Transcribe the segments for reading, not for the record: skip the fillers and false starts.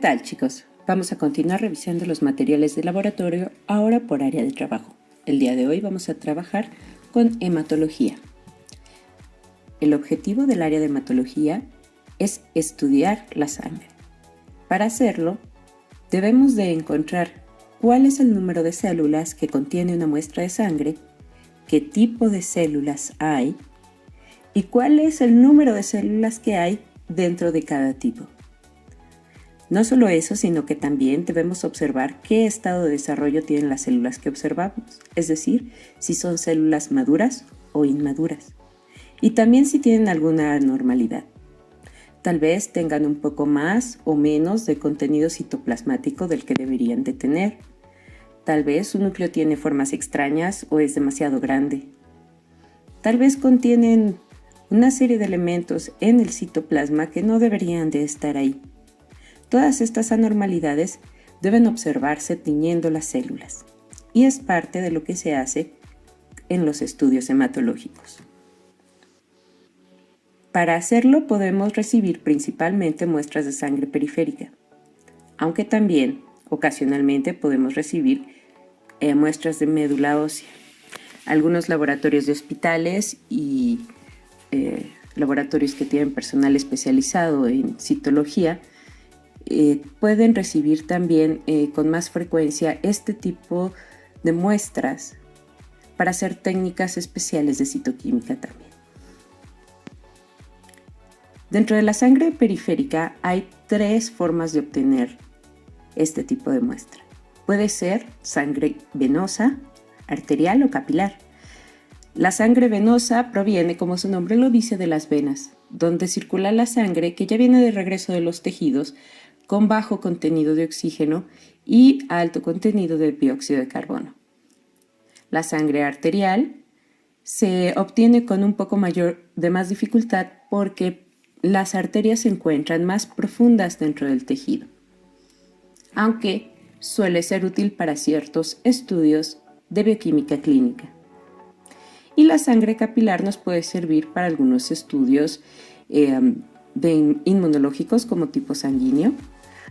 tal, chicos? Vamos a continuar revisando los materiales de laboratorio, ahora por área de trabajo. El día de hoy vamos a trabajar con hematología. El objetivo del área de hematología es estudiar la sangre. Para hacerlo, debemos de encontrar cuál es el número de células que contiene una muestra de sangre, qué tipo de células hay y cuál es el número de células que hay dentro de cada tipo. No solo eso, sino que también debemos observar qué estado de desarrollo tienen las células que observamos, es decir, si son células maduras o inmaduras, y también si tienen alguna anormalidad. Tal vez tengan un poco más o menos de contenido citoplasmático del que deberían de tener. Tal vez su núcleo tiene formas extrañas o es demasiado grande. Tal vez contienen una serie de elementos en el citoplasma que no deberían de estar ahí. Todas estas anormalidades deben observarse tiñendo las células y es parte de lo que se hace en los estudios hematológicos. Para hacerlo podemos recibir principalmente muestras de sangre periférica, aunque también ocasionalmente podemos recibir muestras de médula ósea. Algunos laboratorios de hospitales y laboratorios que tienen personal especializado en citología pueden recibir también con más frecuencia este tipo de muestras para hacer técnicas especiales de citoquímica también. Dentro de la sangre periférica hay 3 formas de obtener este tipo de muestra. Puede ser sangre venosa, arterial o capilar. La sangre venosa proviene, como su nombre lo dice, de las venas, donde circula la sangre que ya viene de regreso de los tejidos con bajo contenido de oxígeno y alto contenido de dióxido de carbono. La sangre arterial se obtiene con un poco de más dificultad porque las arterias se encuentran más profundas dentro del tejido, aunque suele ser útil para ciertos estudios de bioquímica clínica. Y la sangre capilar nos puede servir para algunos estudios inmunológicos como tipo sanguíneo,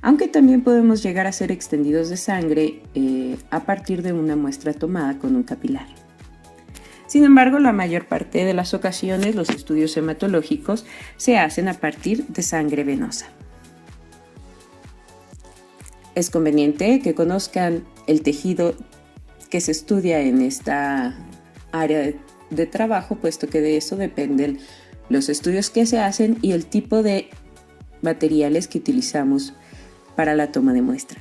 aunque también podemos llegar a ser extendidos de sangre a partir de una muestra tomada con un capilar. Sin embargo, la mayor parte de las ocasiones los estudios hematológicos se hacen a partir de sangre venosa. Es conveniente que conozcan el tejido que se estudia en esta área de trabajo, puesto que de eso dependen los estudios que se hacen y el tipo de materiales que utilizamos para la toma de muestra.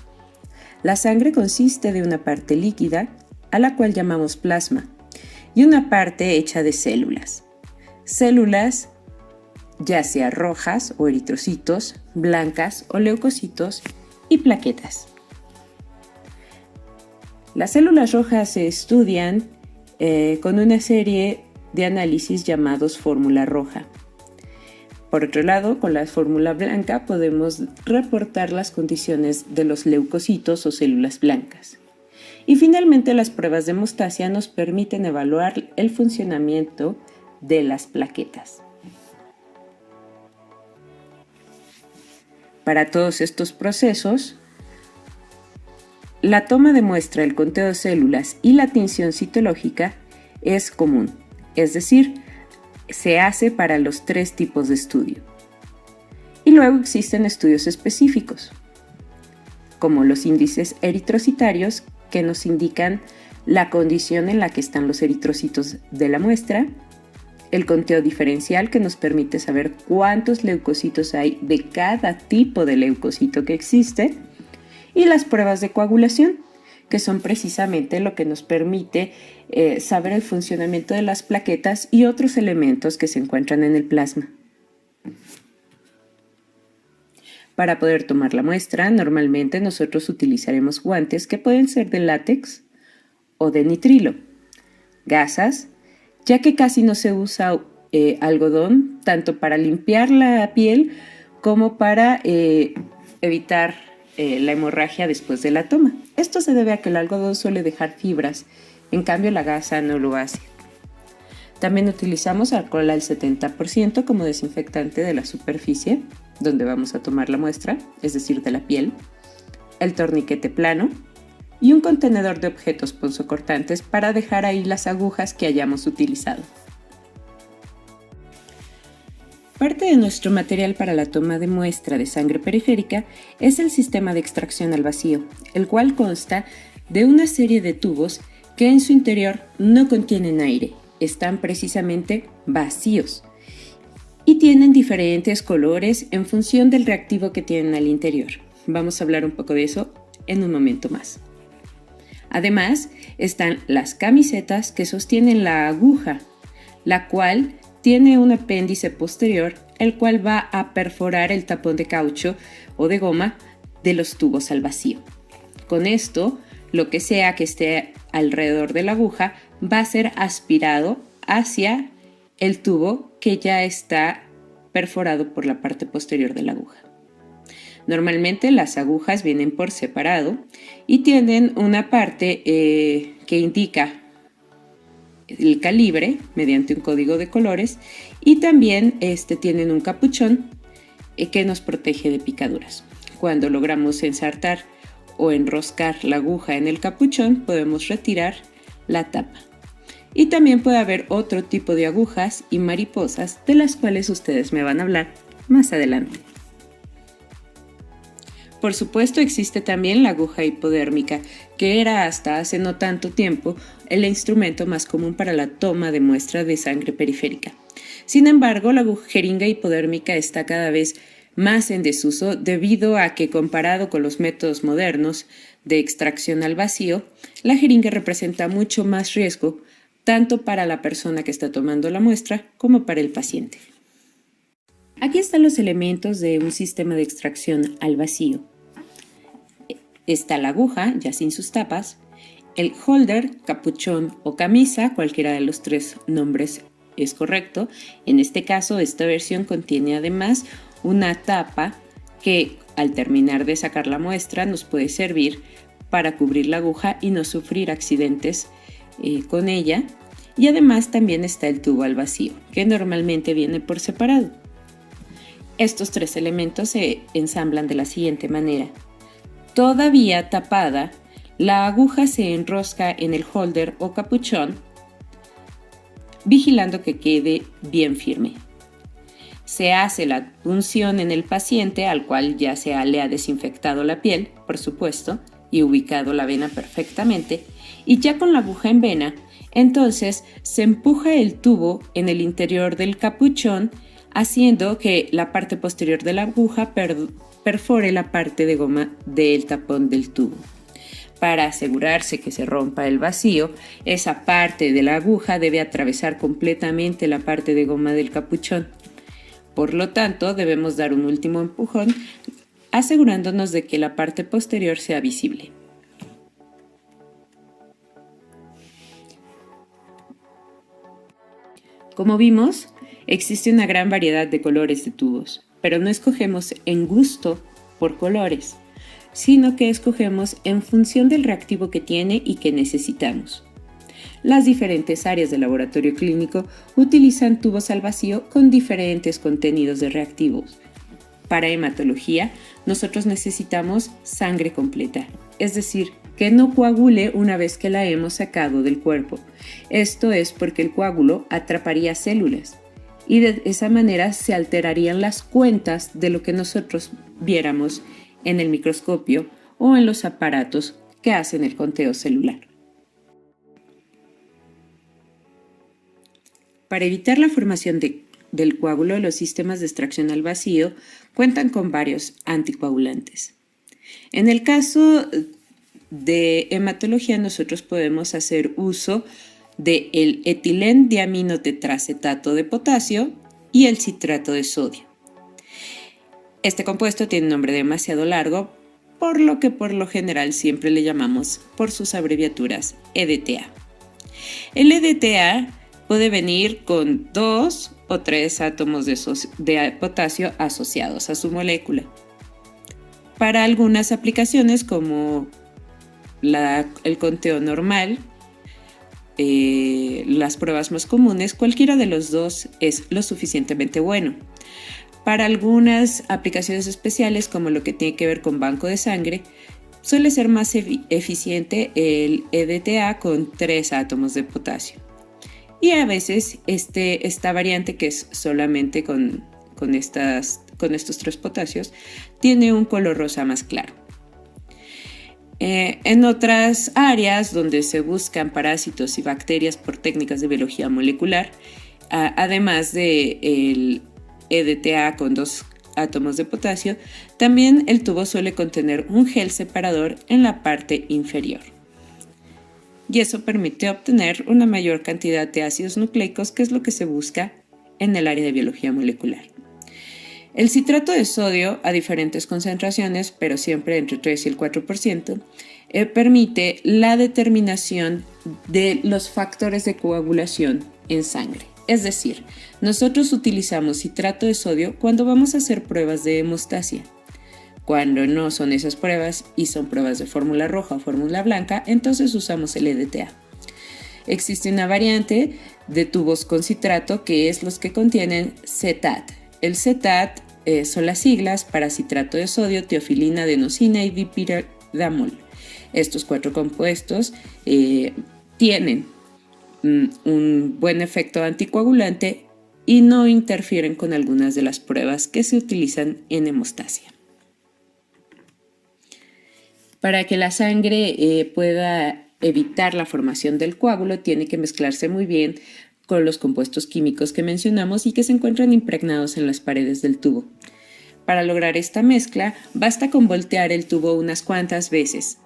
La sangre consiste de una parte líquida, a la cual llamamos plasma, y una parte hecha de células. Células ya sea rojas o eritrocitos, blancas o leucocitos y plaquetas. Las células rojas se estudian con una serie de análisis llamados fórmula roja. Por otro lado, con la fórmula blanca podemos reportar las condiciones de los leucocitos o células blancas. Y finalmente, las pruebas de hemostasia nos permiten evaluar el funcionamiento de las plaquetas. Para todos estos procesos, la toma de muestra, el conteo de células y la tinción citológica es común, es decir, se hace para los 3 tipos de estudio. Y luego existen estudios específicos, como los índices eritrocitarios, que nos indican la condición en la que están los eritrocitos de la muestra, el conteo diferencial, que nos permite saber cuántos leucocitos hay de cada tipo de leucocito que existe, y las pruebas de coagulación, que son precisamente lo que nos permite saber el funcionamiento de las plaquetas y otros elementos que se encuentran en el plasma. Para poder tomar la muestra, normalmente nosotros utilizaremos guantes que pueden ser de látex o de nitrilo, gasas, ya que casi no se usa algodón, tanto para limpiar la piel como para evitar la hemorragia después de la toma. Esto se debe a que el algodón suele dejar fibras, en cambio la gasa no lo hace. También utilizamos alcohol al 70% como desinfectante de la superficie donde vamos a tomar la muestra, es decir, de la piel, el torniquete plano y un contenedor de objetos punzocortantes para dejar ahí las agujas que hayamos utilizado. Parte de nuestro material para la toma de muestra de sangre periférica es el sistema de extracción al vacío, el cual consta de una serie de tubos que en su interior no contienen aire, están precisamente vacíos y tienen diferentes colores en función del reactivo que tienen al interior. Vamos a hablar un poco de eso en un momento más. Además, están las camisetas que sostienen la aguja, la cual tiene un apéndice posterior, el cual va a perforar el tapón de caucho o de goma de los tubos al vacío. Con esto, lo que sea que esté alrededor de la aguja va a ser aspirado hacia el tubo que ya está perforado por la parte posterior de la aguja. Normalmente las agujas vienen por separado y tienen una parte que indica el calibre mediante un código de colores y también tienen un capuchón que nos protege de picaduras. Cuando logramos ensartar o enroscar la aguja en el capuchón, podemos retirar la tapa. Y también puede haber otro tipo de agujas y mariposas de las cuales ustedes me van a hablar más adelante. Por supuesto, existe también la aguja hipodérmica, que era hasta hace no tanto tiempo el instrumento más común para la toma de muestra de sangre periférica. Sin embargo, la jeringa hipodérmica está cada vez más en desuso debido a que, comparado con los métodos modernos de extracción al vacío, la jeringa representa mucho más riesgo tanto para la persona que está tomando la muestra como para el paciente. Aquí están los elementos de un sistema de extracción al vacío. Está la aguja, ya sin sus tapas, el holder, capuchón o camisa, cualquiera de los tres nombres es correcto. En este caso, esta versión contiene además una tapa que al terminar de sacar la muestra nos puede servir para cubrir la aguja y no sufrir accidentes con ella. Y además también está el tubo al vacío, que normalmente viene por separado. Estos tres elementos se ensamblan de la siguiente manera. Todavía tapada, la aguja se enrosca en el holder o capuchón, vigilando que quede bien firme. Se hace la punción en el paciente, al cual ya le ha desinfectado la piel, por supuesto, y ubicado la vena perfectamente, y ya con la aguja en vena, entonces se empuja el tubo en el interior del capuchón, haciendo que la parte posterior de la aguja perfore la parte de goma del tapón del tubo. Para asegurarse que se rompa el vacío, esa parte de la aguja debe atravesar completamente la parte de goma del capuchón. Por lo tanto, debemos dar un último empujón, asegurándonos de que la parte posterior sea visible. Como vimos, existe una gran variedad de colores de tubos, pero no escogemos en gusto por colores, sino que escogemos en función del reactivo que tiene y que necesitamos. Las diferentes áreas del laboratorio clínico utilizan tubos al vacío con diferentes contenidos de reactivos. Para hematología, nosotros necesitamos sangre completa, es decir, que no coagule una vez que la hemos sacado del cuerpo. Esto es porque el coágulo atraparía células y de esa manera se alterarían las cuentas de lo que nosotros viéramos en el microscopio o en los aparatos que hacen el conteo celular. Para evitar la formación del coágulo, los sistemas de extracción al vacío cuentan con varios anticoagulantes. En el caso de hematología, nosotros podemos hacer uso del etilendiaminotetracetato de potasio y el citrato de sodio. Este compuesto tiene un nombre demasiado largo, por lo que por lo general siempre le llamamos por sus abreviaturas EDTA. El EDTA puede venir con 2 o 3 átomos de potasio asociados a su molécula. Para algunas aplicaciones como el conteo normal, las pruebas más comunes, cualquiera de los dos es lo suficientemente bueno. Para algunas aplicaciones especiales, como lo que tiene que ver con banco de sangre, suele ser más eficiente el EDTA con 3 átomos de potasio. Y a veces esta variante, que es solamente con estos 3 potasios, tiene un color rosa más claro. En otras áreas donde se buscan parásitos y bacterias por técnicas de biología molecular, además del EDTA con 2 átomos de potasio, también el tubo suele contener un gel separador en la parte inferior. Y eso permite obtener una mayor cantidad de ácidos nucleicos, que es lo que se busca en el área de biología molecular. El citrato de sodio, a diferentes concentraciones, pero siempre entre 3 y el 4%, permite la determinación de los factores de coagulación en sangre. Es decir, nosotros utilizamos citrato de sodio cuando vamos a hacer pruebas de hemostasia. Cuando no son esas pruebas y son pruebas de fórmula roja o fórmula blanca, entonces usamos el EDTA. Existe una variante de tubos con citrato, que es los que contienen CETAT. El CETAT son las siglas para citrato de sodio, teofilina, adenosina y dipiridamol. Estos 4 compuestos tienen un buen efecto anticoagulante y no interfieren con algunas de las pruebas que se utilizan en hemostasia. Para que la sangre pueda evitar la formación del coágulo, tiene que mezclarse muy bien con los compuestos químicos que mencionamos y que se encuentran impregnados en las paredes del tubo. Para lograr esta mezcla, basta con voltear el tubo unas cuantas veces,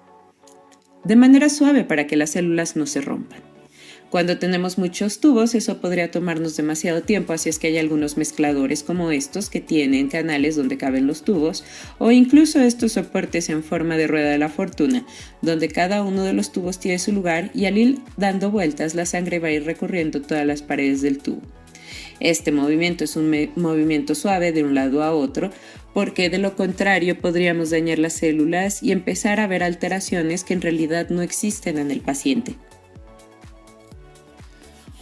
de manera suave, para que las células no se rompan. Cuando tenemos muchos tubos, eso podría tomarnos demasiado tiempo, así es que hay algunos mezcladores como estos que tienen canales donde caben los tubos, o incluso estos soportes en forma de rueda de la fortuna, donde cada uno de los tubos tiene su lugar y al ir dando vueltas la sangre va a ir recorriendo todas las paredes del tubo. Este movimiento es un movimiento suave de un lado a otro, porque de lo contrario podríamos dañar las células y empezar a ver alteraciones que en realidad no existen en el paciente.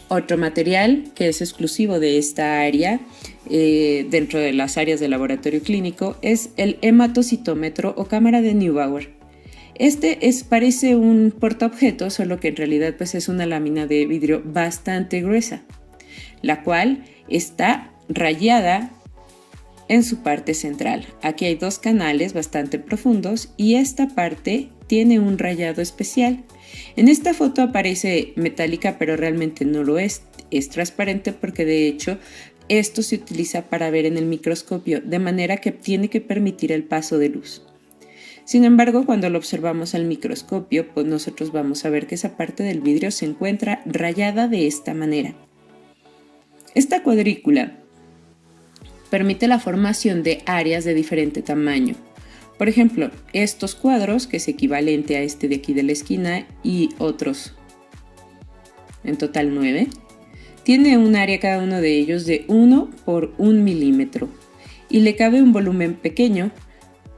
Otro material que es exclusivo de esta área, dentro de las áreas de laboratorio clínico, es el hematocitómetro o cámara de Neubauer. Parece un portaobjetos, solo que en realidad es una lámina de vidrio bastante gruesa, la cual está rayada en su parte central. Aquí hay 2 canales bastante profundos y esta parte tiene un rayado especial. En esta foto aparece metálica, pero realmente no lo es. Es transparente porque de hecho esto se utiliza para ver en el microscopio, de manera que tiene que permitir el paso de luz. Sin embargo, cuando lo observamos al microscopio, pues nosotros vamos a ver que esa parte del vidrio se encuentra rayada de esta manera. Esta cuadrícula permite la formación de áreas de diferente tamaño. Por ejemplo, estos cuadros, que es equivalente a este de aquí de la esquina, y otros, en total 9, tiene un área cada uno de ellos de 1 por 1 milímetro y le cabe un volumen pequeño,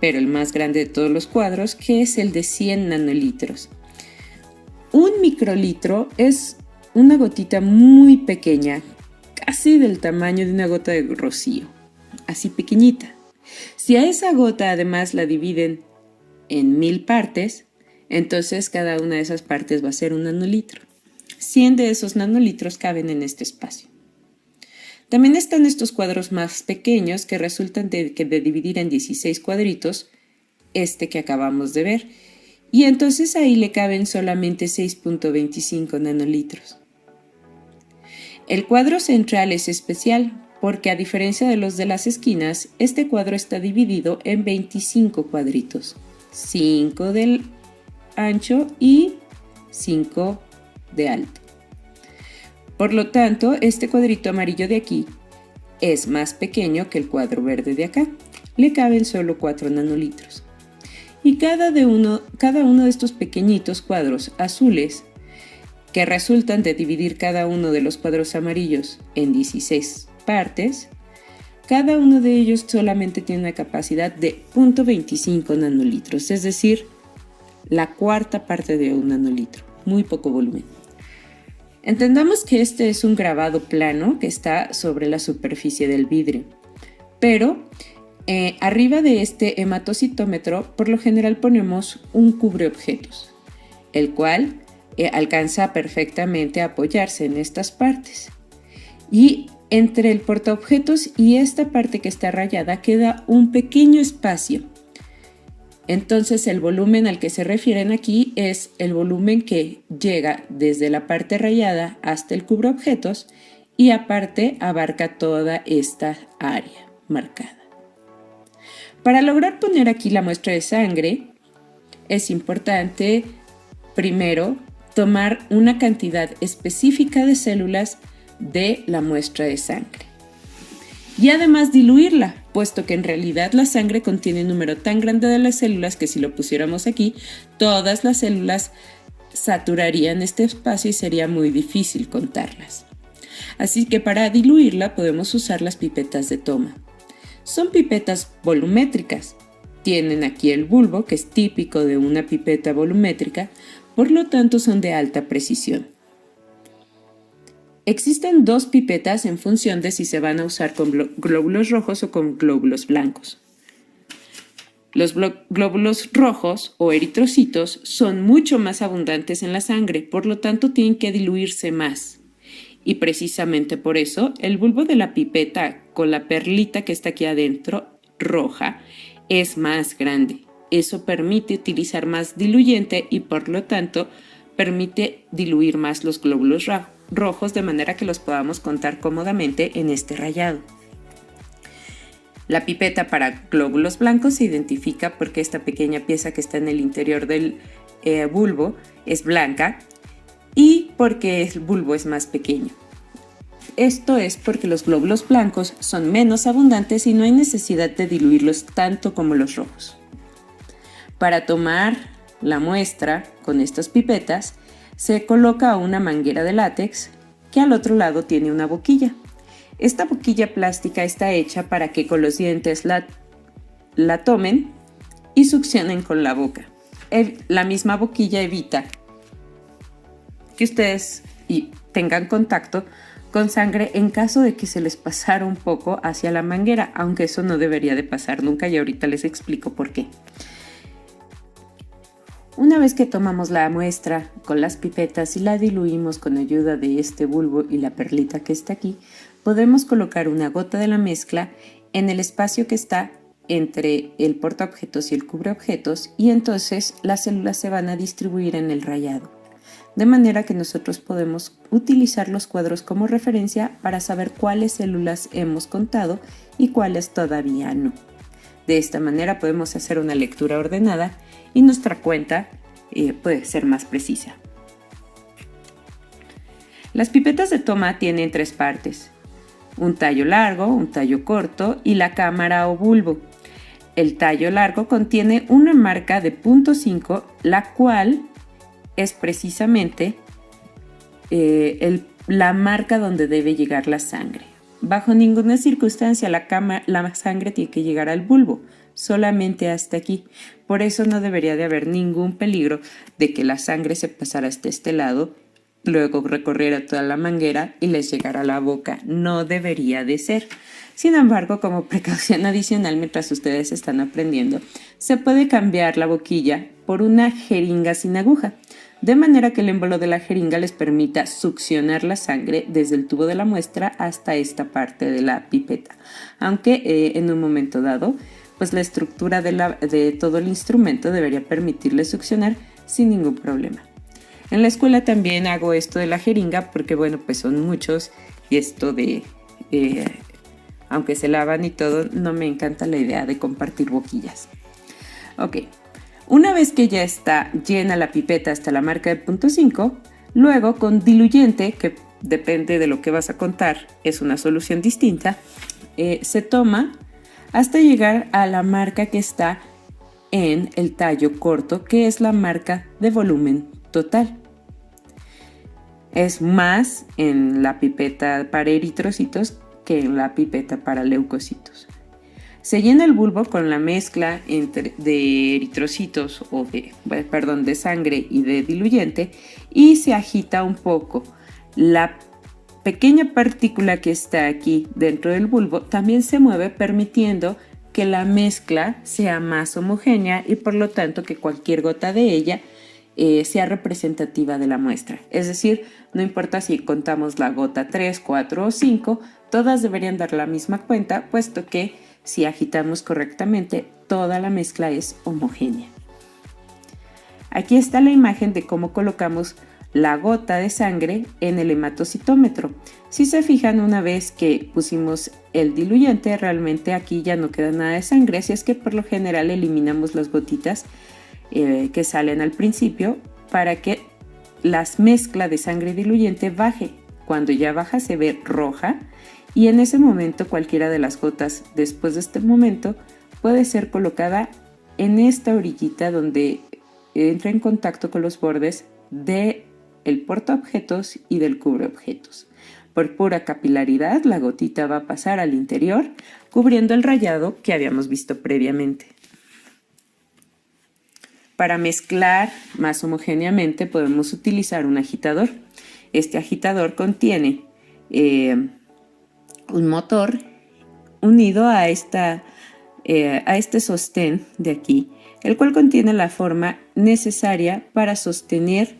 pero el más grande de todos los cuadros, que es el de 100 nanolitros. Un microlitro es una gotita muy pequeña, casi del tamaño de una gota de rocío, así pequeñita. Si a esa gota además la dividen en 1000 partes, entonces cada una de esas partes va a ser un nanolitro. 100 de esos nanolitros caben en este espacio. También están estos cuadros más pequeños que resultan de dividir en 16 cuadritos, este que acabamos de ver, y entonces ahí le caben solamente 6.25 nanolitros. El cuadro central es especial porque, a diferencia de los de las esquinas, este cuadro está dividido en 25 cuadritos, 5 de ancho y 5 de alto. Por lo tanto, este cuadrito amarillo de aquí es más pequeño que el cuadro verde de acá. Le caben solo 4 nanolitros. Y cada uno de estos pequeñitos cuadros azules, que resultan de dividir cada uno de los cuadros amarillos en 16 partes, cada uno de ellos solamente tiene una capacidad de 0.25 nanolitros, es decir, la cuarta parte de un nanolitro, muy poco volumen. Entendamos que este es un grabado plano que está sobre la superficie del vidrio. pero arriba de este hematocitómetro por lo general ponemos un cubreobjetos, el cual alcanza perfectamente a apoyarse en estas partes. Y entre el portaobjetos y esta parte que está rayada queda un pequeño espacio. Entonces el volumen al que se refieren aquí es el volumen que llega desde la parte rayada hasta el cubreobjetos y aparte abarca toda esta área marcada. Para lograr poner aquí la muestra de sangre es importante primero tomar una cantidad específica de células de la muestra de sangre y además diluirla, puesto que en realidad la sangre contiene un número tan grande de las células que si lo pusiéramos aquí, todas las células saturarían este espacio y sería muy difícil contarlas. Así que para diluirla podemos usar las pipetas de toma. Son pipetas volumétricas. Tienen aquí el bulbo, que es típico de una pipeta volumétrica, por lo tanto son de alta precisión. Existen dos pipetas en función de si se van a usar con glóbulos rojos o con glóbulos blancos. Los glóbulos rojos o eritrocitos son mucho más abundantes en la sangre, por lo tanto tienen que diluirse más. Y precisamente por eso el bulbo de la pipeta con la perlita que está aquí adentro, roja, es más grande. Eso permite utilizar más diluyente y por lo tanto permite diluir más los glóbulos rojos de manera que los podamos contar cómodamente en este rayado. La pipeta para glóbulos blancos se identifica porque esta pequeña pieza que está en el interior del bulbo es blanca y porque el bulbo es más pequeño. Esto es porque los glóbulos blancos son menos abundantes y no hay necesidad de diluirlos tanto como los rojos. Para tomar la muestra con estas pipetas, se coloca una manguera de látex que al otro lado tiene una boquilla. Esta boquilla plástica está hecha para que con los dientes la tomen y succionen con la boca. La misma boquilla evita que ustedes tengan contacto con sangre en caso de que se les pasara un poco hacia la manguera, aunque eso no debería de pasar nunca y ahorita les explico por qué. Una vez que tomamos la muestra con las pipetas y la diluimos con ayuda de este bulbo y la perlita que está aquí, podemos colocar una gota de la mezcla en el espacio que está entre el portaobjetos y el cubreobjetos y entonces las células se van a distribuir en el rayado. De manera que nosotros podemos utilizar los cuadros como referencia para saber cuáles células hemos contado y cuáles todavía no. De esta manera podemos hacer una lectura ordenada y nuestra cuenta puede ser más precisa. Las pipetas de toma tienen tres partes: un tallo largo, un tallo corto y la cámara o bulbo. El tallo largo contiene una marca de 0.5, la cual es precisamente la marca donde debe llegar la sangre. Bajo ninguna circunstancia la sangre tiene que llegar al bulbo, solamente hasta aquí. Por eso no debería de haber ningún peligro de que la sangre se pasara hasta este lado, luego recorriera toda la manguera y les llegara a la boca. No debería de ser. Sin embargo, como precaución adicional mientras ustedes están aprendiendo, se puede cambiar la boquilla por una jeringa sin aguja, de manera que el émbolo de la jeringa les permita succionar la sangre desde el tubo de la muestra hasta esta parte de la pipeta, aunque en un momento dado, pues la estructura de todo el instrumento debería permitirle succionar sin ningún problema. En la escuela también hago esto de la jeringa porque, bueno, pues son muchos y esto de, aunque se lavan y todo, no me encanta la idea de compartir boquillas. Ok. Una vez que ya está llena la pipeta hasta la marca de 0.5, luego con diluyente, que depende de lo que vas a contar, es una solución distinta, se toma hasta llegar a la marca que está en el tallo corto, que es la marca de volumen total. Es más en la pipeta para eritrocitos que en la pipeta para leucocitos. Se llena el bulbo con la mezcla de eritrocitos de sangre y de diluyente y se agita un poco. La pequeña partícula que está aquí dentro del bulbo también se mueve, permitiendo que la mezcla sea más homogénea y por lo tanto que cualquier gota de ella sea representativa de la muestra. Es decir, no importa si contamos la gota 3, 4 o 5, todas deberían dar la misma cuenta, puesto que si agitamos correctamente, toda la mezcla es homogénea. Aquí está la imagen de cómo colocamos la gota de sangre en el hematocitómetro. Si se fijan, una vez que pusimos el diluyente, realmente aquí ya no queda nada de sangre, así es que por lo general eliminamos las gotitas que salen al principio para que la mezcla de sangre diluyente baje. Cuando ya baja se ve roja y en ese momento cualquiera de las gotas después de este momento puede ser colocada en esta orillita donde entra en contacto con los bordes del portaobjetos y del cubreobjetos. Por pura capilaridad, la gotita va a pasar al interior, cubriendo el rayado que habíamos visto previamente. Para mezclar más homogéneamente podemos utilizar un agitador. Este agitador contiene un motor unido a este sostén de aquí, el cual contiene la forma necesaria para sostener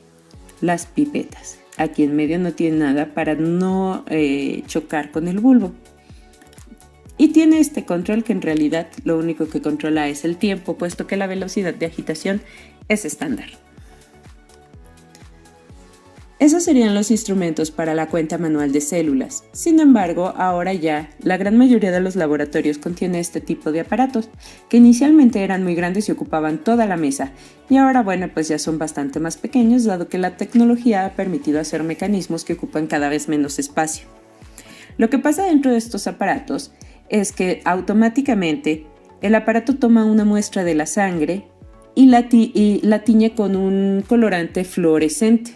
las pipetas. Aquí en medio no tiene nada para no chocar con el bulbo. Y tiene este control que en realidad lo único que controla es el tiempo, puesto que la velocidad de agitación es estándar. Esos serían los instrumentos para la cuenta manual de células. Sin embargo, ahora ya la gran mayoría de los laboratorios contiene este tipo de aparatos, que inicialmente eran muy grandes y ocupaban toda la mesa, y ahora bueno, pues ya son bastante más pequeños, dado que la tecnología ha permitido hacer mecanismos que ocupan cada vez menos espacio. Lo que pasa dentro de estos aparatos es que automáticamente el aparato toma una muestra de la sangre y la tiñe con un colorante fluorescente.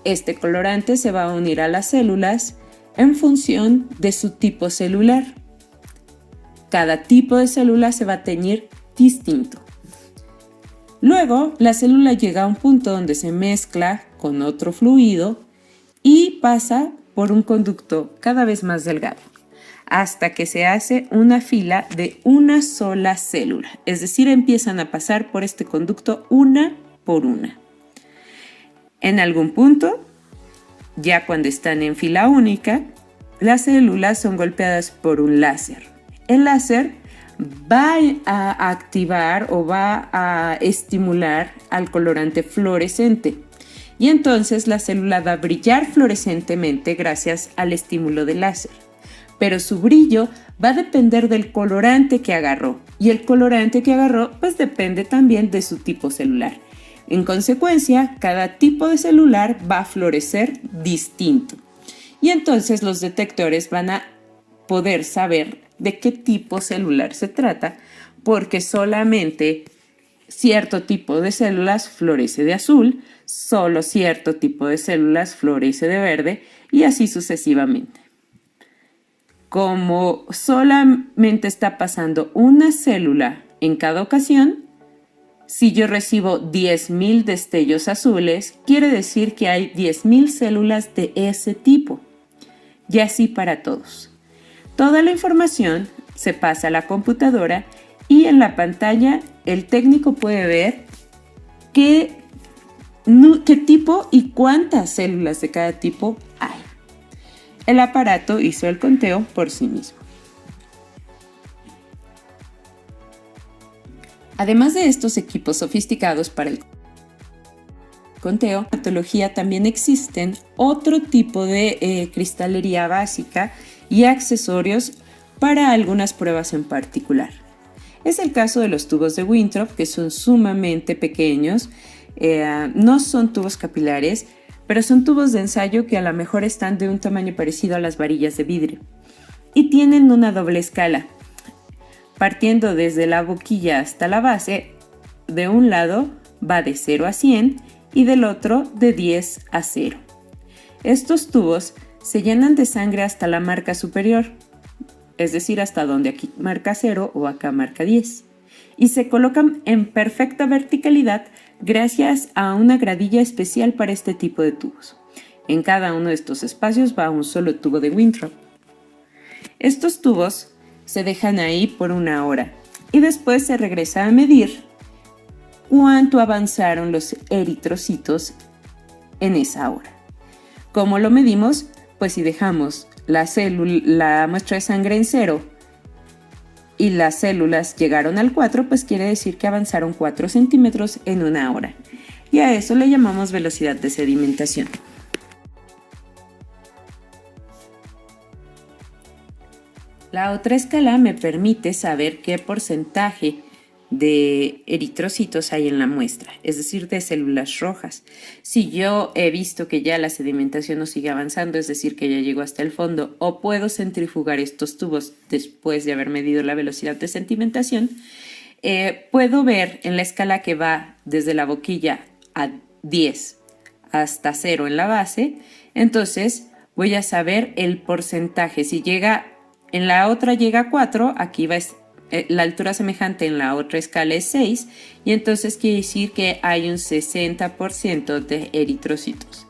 Este colorante se va a unir a las células en función de su tipo celular. Cada tipo de célula se va a teñir distinto. Luego, la célula llega a un punto donde se mezcla con otro fluido y pasa por un conducto cada vez más delgado, hasta que se hace una fila de una sola célula, es decir, empiezan a pasar por este conducto una por una. En algún punto, ya cuando están en fila única, las células son golpeadas por un láser. El láser va a activar o va a estimular al colorante fluorescente y entonces la célula va a brillar fluorescentemente gracias al estímulo del láser. Pero su brillo va a depender del colorante que agarró, y el colorante que agarró pues depende también de su tipo celular. En consecuencia, cada tipo de celular va a fluorecer distinto, y entonces los detectores van a poder saber de qué tipo celular se trata, porque solamente cierto tipo de células florece de azul, solo cierto tipo de células florece de verde, y así sucesivamente. Como solamente está pasando una célula en cada ocasión, si yo recibo 10,000 destellos azules, quiere decir que hay 10,000 células de ese tipo. Y así para todos. Toda la información se pasa a la computadora y en la pantalla el técnico puede ver qué tipo y cuántas células de cada tipo hay. El aparato hizo el conteo por sí mismo. Además de estos equipos sofisticados para el conteo, en hematología también existen otro tipo de cristalería básica y accesorios para algunas pruebas en particular. Es el caso de los tubos de Winthrop, que son sumamente pequeños, no son tubos capilares, pero son tubos de ensayo que a lo mejor están de un tamaño parecido a las varillas de vidrio y tienen una doble escala. Partiendo desde la boquilla hasta la base, de un lado va de 0 a 100 y del otro de 10 a 0. Estos tubos se llenan de sangre hasta la marca superior, es decir, hasta donde aquí marca 0 o acá marca 10, y se colocan en perfecta verticalidad gracias a una gradilla especial para este tipo de tubos. En cada uno de estos espacios va un solo tubo de Winthrop. Estos tubos se dejan ahí por 1 hora y después se regresa a medir cuánto avanzaron los eritrocitos en esa hora. ¿Cómo lo medimos? Pues si dejamos la muestra de sangre en 0 y las células llegaron al 4, pues quiere decir que avanzaron 4 centímetros en 1 hora. Y a eso le llamamos velocidad de sedimentación. La otra escala me permite saber qué porcentaje de eritrocitos hay en la muestra, es decir, de células rojas. Si yo he visto que ya la sedimentación no sigue avanzando, es decir, que ya llegó hasta el fondo, o puedo centrifugar estos tubos después de haber medido la velocidad de sedimentación, puedo ver en la escala que va desde la boquilla a 10 hasta 0 en la base, entonces voy a saber el porcentaje. Si llega en la otra llega a 4, aquí va la altura semejante en la otra escala es 6, y entonces quiere decir que hay un 60% de eritrocitos,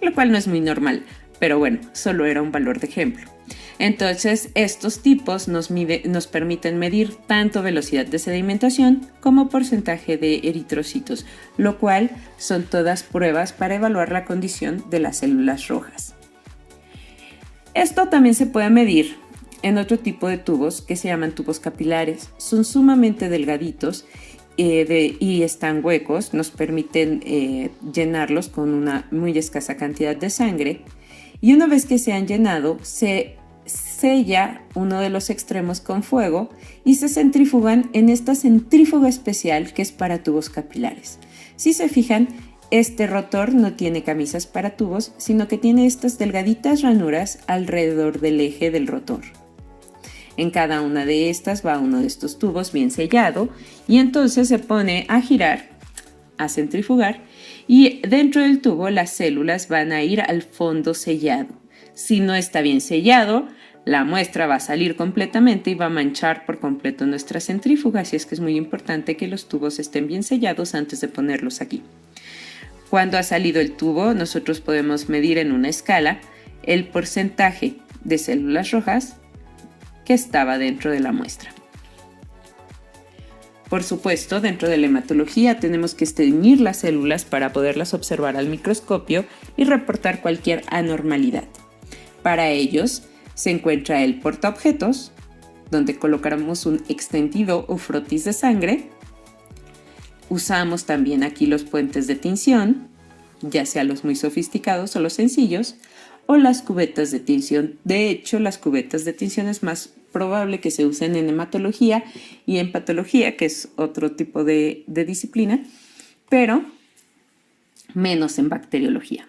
lo cual no es muy normal, pero bueno, solo era un valor de ejemplo. Entonces, estos tipos nos permiten medir tanto velocidad de sedimentación como porcentaje de eritrocitos, lo cual son todas pruebas para evaluar la condición de las células rojas. Esto también se puede medir en otro tipo de tubos que se llaman tubos capilares. Son sumamente delgaditos y están huecos, nos permiten llenarlos con una muy escasa cantidad de sangre, y una vez que se han llenado se sella uno de los extremos con fuego y se centrifugan en esta centrífuga especial que es para tubos capilares. Si se fijan, este rotor no tiene camisas para tubos, sino que tiene estas delgaditas ranuras alrededor del eje del rotor. En cada una de estas va uno de estos tubos bien sellado y entonces se pone a girar, a centrifugar, y dentro del tubo las células van a ir al fondo sellado. Si no está bien sellado, la muestra va a salir completamente y va a manchar por completo nuestra centrífuga, así es que es muy importante que los tubos estén bien sellados antes de ponerlos aquí. Cuando ha salido el tubo, nosotros podemos medir en una escala el porcentaje de células rojas que estaba dentro de la muestra. Por supuesto, dentro de la hematología tenemos que estreñir las células para poderlas observar al microscopio y reportar cualquier anormalidad. Para ellos se encuentra el portaobjetos, donde colocaremos un extendido o frotis de sangre. Usamos también aquí los puentes de tinción, ya sea los muy sofisticados o los sencillos, o las cubetas de tinción. De hecho, las cubetas de tinción es más probable que se usen en hematología y en patología, que es otro tipo de disciplina, pero menos en bacteriología.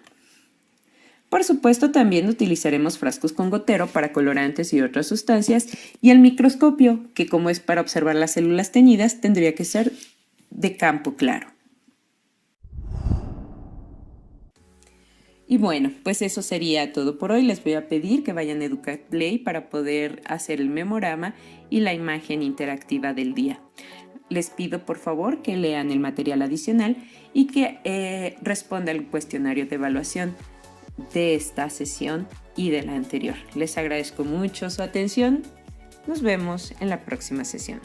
Por supuesto, también utilizaremos frascos con gotero para colorantes y otras sustancias, y el microscopio, que como es para observar las células teñidas, tendría que ser de campo claro. Y bueno, pues eso sería todo por hoy. Les voy a pedir que vayan a EducaPlay para poder hacer el memorama y la imagen interactiva del día. Les pido por favor que lean el material adicional y que respondan al cuestionario de evaluación de esta sesión y de la anterior. Les agradezco mucho su atención. Nos vemos en la próxima sesión.